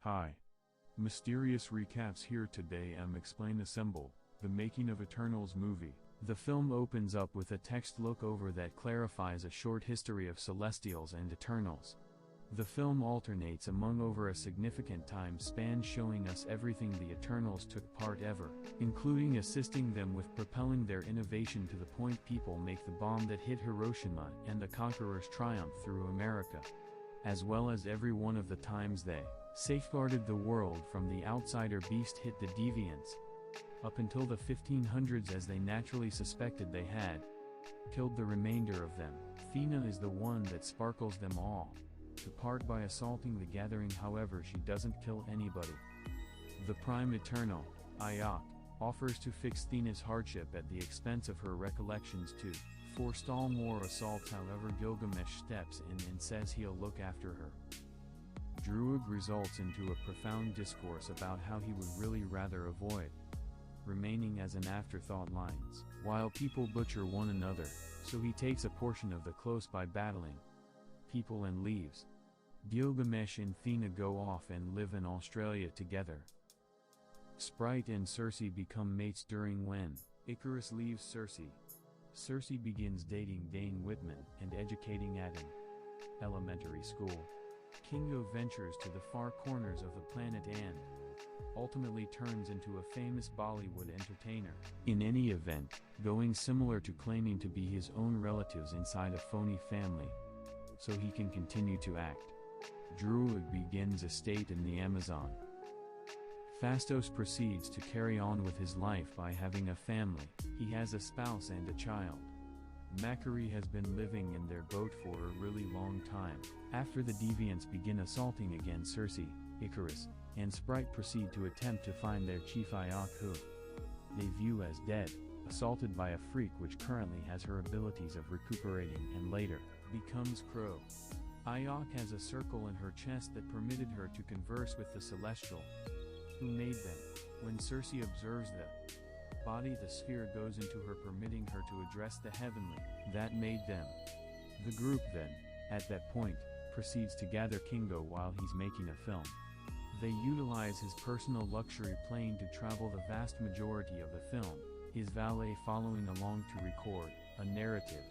Hi. Mysterious Recaps here today. Explain Assemble, the making of Eternals movie. The film opens up with a text look over that clarifies a short history of Celestials and Eternals. The film alternates among over a significant time span, showing us everything the Eternals took part ever, including assisting them with propelling their innovation to the point people make the bomb that hit Hiroshima and the Conqueror's triumph through America, as well as every one of the times they safeguarded the world from the outsider beast hit the deviants, up until the 1500s, as they naturally suspected they had killed the remainder of them. Thena is the one that sparkles them all to part by assaulting the gathering. However, she doesn't kill anybody. The Prime Eternal, Ayok, offers to fix Thena's hardship at the expense of her recollections to forestall more assaults. However, Gilgamesh steps in and says he'll look after her. Druig results into a profound discourse about how he would really rather avoid remaining as an afterthought lines, while people butcher one another, so he takes a portion of the close by battling people and leaves. Gilgamesh and Thena go off and live in Australia together. Sprite and Cersei become mates during when Icarus leaves Cersei. Cersei begins dating Dane Whitman and educating at an elementary school. Kingo ventures to the far corners of the planet and ultimately turns into a famous Bollywood entertainer. In any event, going similar to claiming to be his own relatives inside a phony family, so he can continue to act. Druig begins a state in the Amazon. Phastos proceeds to carry on with his life by having a family. He has a spouse and a child. Macquarie has been living in their boat for a really long time. After the deviants begin assaulting again, Cersei, Icarus, and Sprite proceed to attempt to find their chief Ayok, who they view as dead, assaulted by a freak which currently has her abilities of recuperating and later becomes Crow. Ayok has a circle in her chest that permitted her to converse with the Celestial who made them. When Cersei observes the body, the sphere goes into her, permitting her to address the heavenly that made them. The group then, at that point, proceeds to gather Kingo while he's making a film. They utilize his personal luxury plane to travel the vast majority of the film, his valet following along to record a narrative.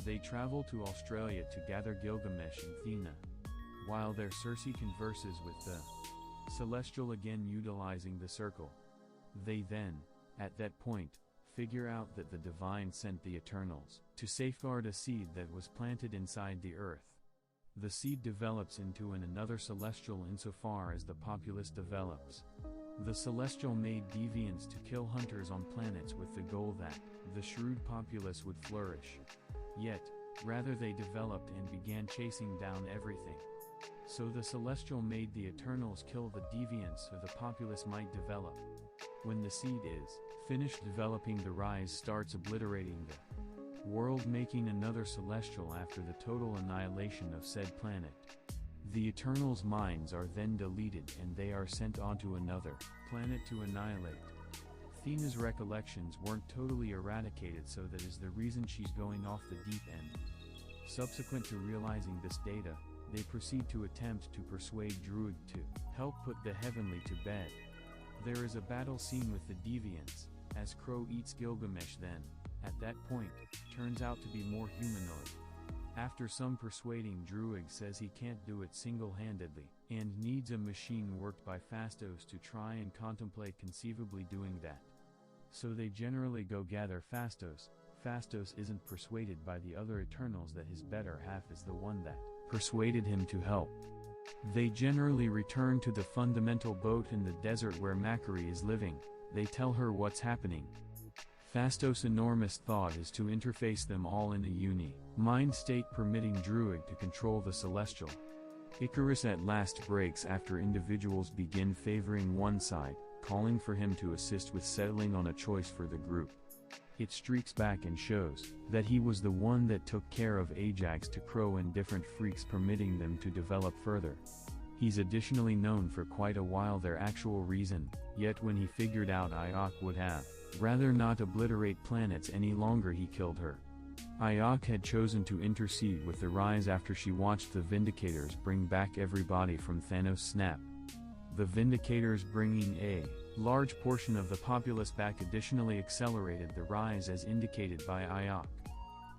They travel to Australia to gather Gilgamesh and Thena, while there Cersei converses with the Celestial, again utilizing the circle. They then, at that point, figure out that the Divine sent the Eternals to safeguard a seed that was planted inside the earth. The seed develops into another Celestial insofar as the populace develops. The Celestial made deviants to kill hunters on planets with the goal that the shrewd populace would flourish. Yet, rather they developed and began chasing down everything. So the Celestial made the Eternals kill the deviants so the populace might develop. When the seed is finished developing, the rise starts obliterating the world, making another Celestial after the total annihilation of said planet. The Eternals' minds are then deleted and they are sent onto another planet to annihilate. Thena's recollections weren't totally eradicated, so that is the reason she's going off the deep end. Subsequent to realizing this data, they proceed to attempt to persuade Druig to help put the heavenly to bed. There is a battle scene with the deviants, as Crow eats Gilgamesh, then, at that point, turns out to be more humanoid. After some persuading, Druig says he can't do it single-handedly, and needs a machine worked by Phastos to try and contemplate conceivably doing that. So they generally go gather Phastos. Phastos isn't persuaded by the other Eternals that his better half is the one that persuaded him to help. They generally return to the fundamental boat in the desert where Macquarie is living. They tell her what's happening. Phastos' enormous thought is to interface them all in a mind state, permitting Druig to control the Celestial. Icarus at last breaks after individuals begin favoring one side, calling for him to assist with settling on a choice for the group. It streaks back and shows that he was the one that took care of Ajax to Crow and different freaks, permitting them to develop further. He's additionally known for quite a while their actual reason, yet when he figured out Ayok would have rather not obliterate planets any longer, he killed her. Ayok had chosen to intercede with the Rise after she watched the Vindicators bring back everybody from Thanos' snap. The Vindicators bringing a large portion of the populace back additionally accelerated the rise as indicated by Iok.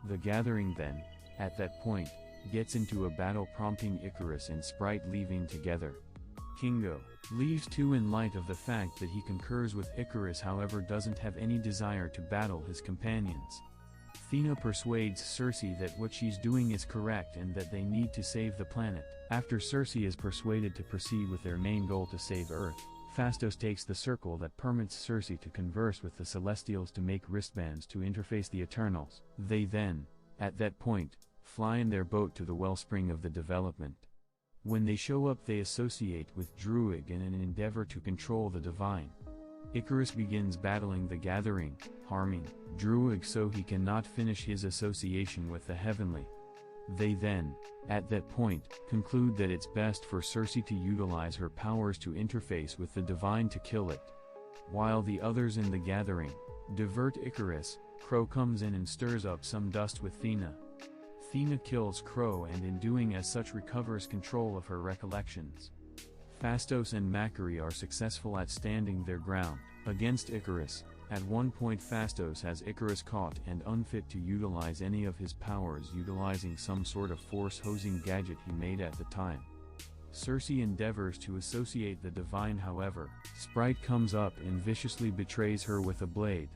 The gathering then, at that point, gets into a battle prompting Icarus and Sprite leaving together. Kingo leaves too in light of the fact that he concurs with Icarus, however doesn't have any desire to battle his companions. Athena persuades Circe that what she's doing is correct and that they need to save the planet. After Circe is persuaded to proceed with their main goal to save Earth, Phastos takes the circle that permits Circe to converse with the Celestials to make wristbands to interface the Eternals. They then, at that point, fly in their boat to the wellspring of the development. When they show up, they associate with Druig in an endeavor to control the divine. Icarus begins battling the gathering, harming Druig so he cannot finish his association with the heavenly. They then, at that point, conclude that it's best for Circe to utilize her powers to interface with the divine to kill it. While the others in the gathering divert Icarus, Crow comes in and stirs up some dust with Athena. Athena kills Crow and in doing as such recovers control of her recollections. Phastos and Macquarie are successful at standing their ground against Icarus. At one point Phastos has Icarus caught and unfit to utilize any of his powers, utilizing some sort of force-hosing gadget he made at the time. Circe endeavors to associate the divine, however, Sprite comes up and viciously betrays her with a blade.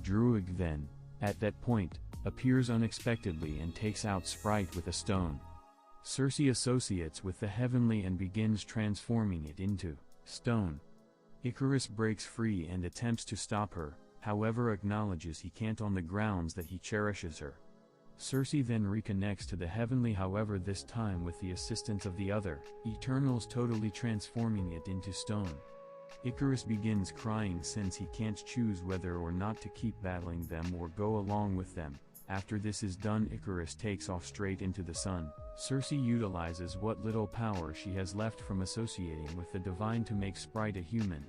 Druig then, at that point, appears unexpectedly and takes out Sprite with a stone. Circe associates with the heavenly and begins transforming it into stone. Icarus breaks free and attempts to stop her, however acknowledges he can't on the grounds that he cherishes her. Circe then reconnects to the heavenly, however this time with the assistance of the other Eternals, totally transforming it into stone. Icarus begins crying since he can't choose whether or not to keep battling them or go along with them. After this is done, Icarus takes off straight into the sun. Circe utilizes what little power she has left from associating with the divine to make Sprite a human.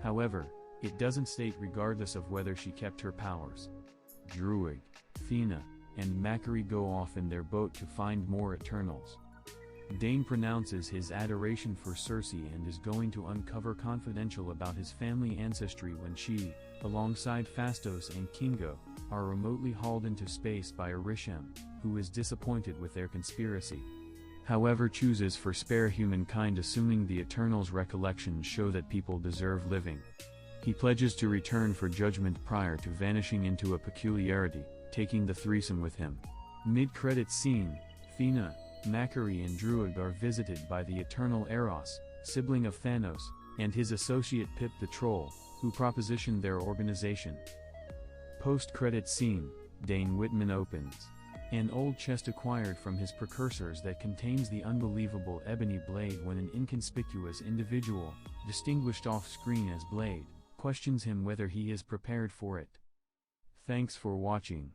However, it doesn't state regardless of whether she kept her powers. Druig, Athena, and Macquarie go off in their boat to find more Eternals. Dane pronounces his adoration for Circe and is going to uncover confidential about his family ancestry when she, alongside Phastos and Kingo, are remotely hauled into space by Arishem, who is disappointed with their conspiracy. However, chooses for spare humankind, assuming the Eternals' recollections show that people deserve living. He pledges to return for judgment prior to vanishing into a peculiarity, taking the threesome with him. Mid-credits scene, Athena, Macquarie and Druig are visited by the Eternal Eros, sibling of Thanos, and his associate Pip the Troll, who propositioned their organization. Post-credits scene, Dane Whitman opens an old chest acquired from his precursors that contains the unbelievable ebony blade when an inconspicuous individual, distinguished off-screen as Blade, questions him whether he is prepared for it. Thanks for watching.